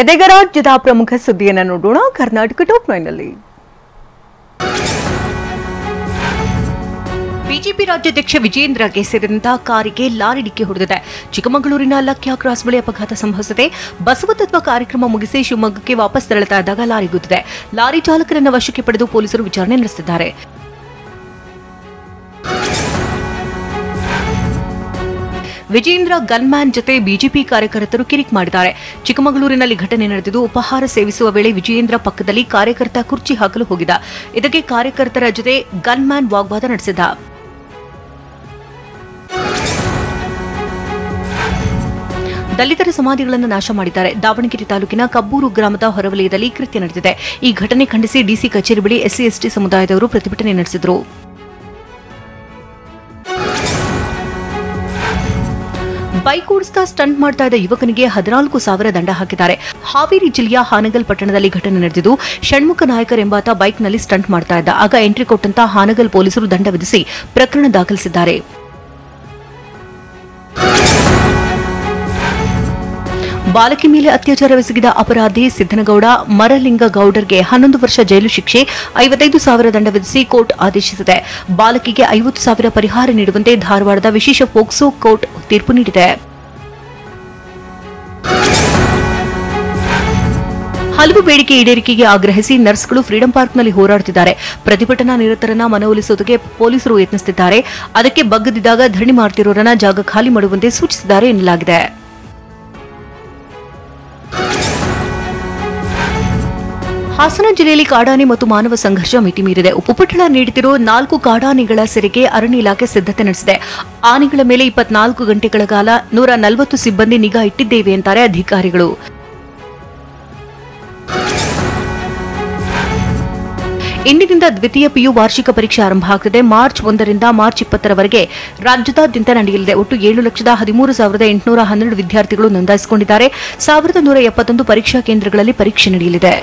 ಇದೀಗ ರಾಜ್ಯದ ಪ್ರಮುಖ ಸುದ್ದಿಯನ್ನು ನೋಡೋಣ. ಕರ್ನಾಟಕ ಟಾಪ್ 9 ನಲ್ಲಿ ಬಿಜೆಪಿ ರಾಜ್ಯಾಧ್ಯಕ್ಷ ವಿಜೇಂದ್ರಗೆ ಸೇರಿದಂತಹ ಕಾರಿಗೆ ಲಾರಿ ಡಿಕ್ಕಿ ಹೊಡೆದಿದೆ. ಚಿಕ್ಕಮಗಳೂರಿನ ಲಕ್ಯಾ ಕ್ರಾಸ್ ಬಳಿ ಅಪಘಾತ ಸಂಭವಿಸಿದೆ. ಬಸವತತ್ವ ಕಾರ್ಯಕ್ರಮ ಮುಗಿಸಿ ಶಿವಮೊಗ್ಗಕ್ಕೆ ವಾಪಸ್ ತೆರಳುತ್ತಾ ಇದ್ದಾಗ ಲಾರಿ ಗುದ್ದಿದೆ. ಲಾರಿ ಚಾಲಕರನ್ನು ವಶಕ್ಕೆ ಪಡೆದು ಪೊಲೀಸರು ವಿಚಾರಣೆ ನಡೆಸಿದ್ದಾರೆ. ವಿಜೇಂದ್ರ ಗನ್ಮ್ಯಾನ್ ಜೊತೆ ಬಿಜೆಪಿ ಕಾರ್ಯಕರ್ತರು ಕಿರಿಕ್ ಮಾಡಿದ್ದಾರೆ. ಚಿಕ್ಕಮಗಳೂರಿನಲ್ಲಿ ಘಟನೆ ನಡೆದಿದ್ದು, ಉಪಹಾರ ಸೇವಿಸುವ ವೇಳೆ ವಿಜೇಂದ್ರ ಪಕ್ಕದಲ್ಲಿ ಕಾರ್ಯಕರ್ತ ಕುರ್ಚಿ ಹಾಕಲು ಹೋಗಿದ್ದ. ಇದಕ್ಕೆ ಕಾರ್ಯಕರ್ತರ ಜೊತೆ ಗನ್ಮ್ಯಾನ್ ವಾಗ್ವಾದ ನಡೆಸಿದ. ದಲಿತರ ಸಮಾಧಿಗಳನ್ನು ನಾಶ ಮಾಡಿದ್ದಾರೆ. ದಾವಣಗೆರೆ ತಾಲೂಕಿನ ಕಬ್ಬೂರು ಗ್ರಾಮದ ಹೊರವಲಯದಲ್ಲಿ ಕೃತ್ಯ ನಡೆದಿದೆ. ಈ ಘಟನೆ ಖಂಡಿಸಿ ಡಿಸಿ ಕಚೇರಿ ಬಳಿ ಎಸ್ಸಿ ಎಸ್ಟಿ ಸಮುದಾಯದವರು ಪ್ರತಿಭಟನೆ ನಡೆಸಿದರು. ಬೈಕ್ ಓಡಿಸ್ತಾ ಸ್ಟಂಟ್ ಮಾಡ್ತಾ ಇದ್ದ ಯುವಕನಿಗೆ 14,000 ದಂಡ ಹಾಕಿದ್ದಾರೆ. ಹಾವೇರಿ ಜಿಲ್ಲೆಯ ಹಾನಗಲ್ ಪಟ್ಟಣದಲ್ಲಿ ಘಟನೆ ನಡೆದಿದ್ದು, ಷಣ್ಮುಖ ನಾಯಕರ್ ಎಂಬಾತ ಬೈಕ್ನಲ್ಲಿ ಸ್ಟಂಟ್ ಮಾಡ್ತಾ ಇದ್ದ. ಆಗ ಎಂಟ್ರಿ ಕೊಟ್ಟಂತ ಹಾನಗಲ್ ಪೊಲೀಸರು ದಂಡ ವಿಧಿಸಿ ಪ್ರಕರಣ ದಾಖಲಿಸಿದ್ದಾರೆ. ಬಾಲಕಿ ಮೇಲೆ ಅತ್ಯಾಚಾರವೆಸಗಿದ ಅಪರಾಧಿ ಸಿದ್ದನಗೌಡ ಮರಲಿಂಗಗೌಡರ್ಗೆ 11 ವರ್ಷ ಜೈಲು ಶಿಕ್ಷೆ, 55,000 ದಂಡ ವಿಧಿಸಿ ಕೋರ್ಟ್ ಆದೇಶಿಸಿದೆ. ಬಾಲಕಿಗೆ 50,000 ಪರಿಹಾರ ನೀಡುವಂತೆ ಧಾರವಾಡದ ವಿಶೇಷ ಪೋಕ್ಸೋ ಕೋರ್ಟ್ ತೀರ್ಪು ನೀಡಿದೆ. ಹಲವು ಬೇಡಿಕೆ ಈಡೇರಿಕೆಗೆ ಆಗ್ರಹಿಸಿ ನರ್ಸ್ಗಳು ಫ್ರೀಡಂ ಪಾರ್ಕ್ನಲ್ಲಿ ಹೋರಾಡುತ್ತಿದ್ದಾರೆ. ಪ್ರತಿಭಟನಾ ನಿರತರನ್ನ ಮನವೊಲಿಸುವುದಕ್ಕೆ ಪೊಲೀಸರು ಯತ್ನಿಸುತ್ತಿದ್ದಾರೆ. ಅದಕ್ಕೆ ಬಗ್ಗದಿದ್ದಾಗ ಧರಣಿ ಮಾಡುತ್ತಿರುವವರನ್ನ ಜಾಗ ಖಾಲಿ ಮಾಡುವಂತೆ ಸೂಚಿಸಿದ್ದಾರೆ ಎನ್ನಲಾಗಿದೆ. ಹಾಸನ ಜಿಲ್ಲೆಯಲ್ಲಿ ಕಾಡಾನೆ ಮತ್ತು ಮಾನವ ಸಂಘರ್ಷ ಮಿತಿ ಮೀರಿದೆ. ಉಪಪಟ್ಟಣ ನೀಡುತ್ತಿರುವ 4 ಕಾಡಾನೆಗಳ ಸೆರೆಗೆ ಅರಣ್ಯ ಇಲಾಖೆ ಸಿದ್ಧತೆ ನಡೆಸಿದೆ. ಆನೆಗಳ ಮೇಲೆ 24 ಗಂಟೆಗಳ ಕಾಲ 140 ಸಿಬ್ಬಂದಿ ನಿಗಾ ಇಟ್ಟಿದ್ದೇವೆ ಎಂತಾರೆ ಅಧಿಕಾರಿಗಳು. ಇಂದಿನಿಂದ ದ್ವಿತೀಯ ಪಿಯು ವಾರ್ಷಿಕ ಪರೀಕ್ಷೆ ಆರಂಭ ಆಗುತ್ತದೆ. ಮಾರ್ಚ್ 1ರಿಂದ ಮಾರ್ಚ್ 20ರವರೆಗೆ ರಾಜ್ಯದಾದ್ಯಂತ ನಡೆಯಲಿದೆ. ಒಟ್ಟು 7,13,812 ವಿದ್ಯಾರ್ಥಿಗಳು ನೋಂದಾಯಿಸಿಕೊಂಡಿದ್ದಾರೆ. 1,171 ಪರೀಕ್ಷಾ ಕೇಂದ್ರಗಳಲ್ಲಿ ಪರೀಕ್ಷೆ ನಡೆಯಲಿದೆ.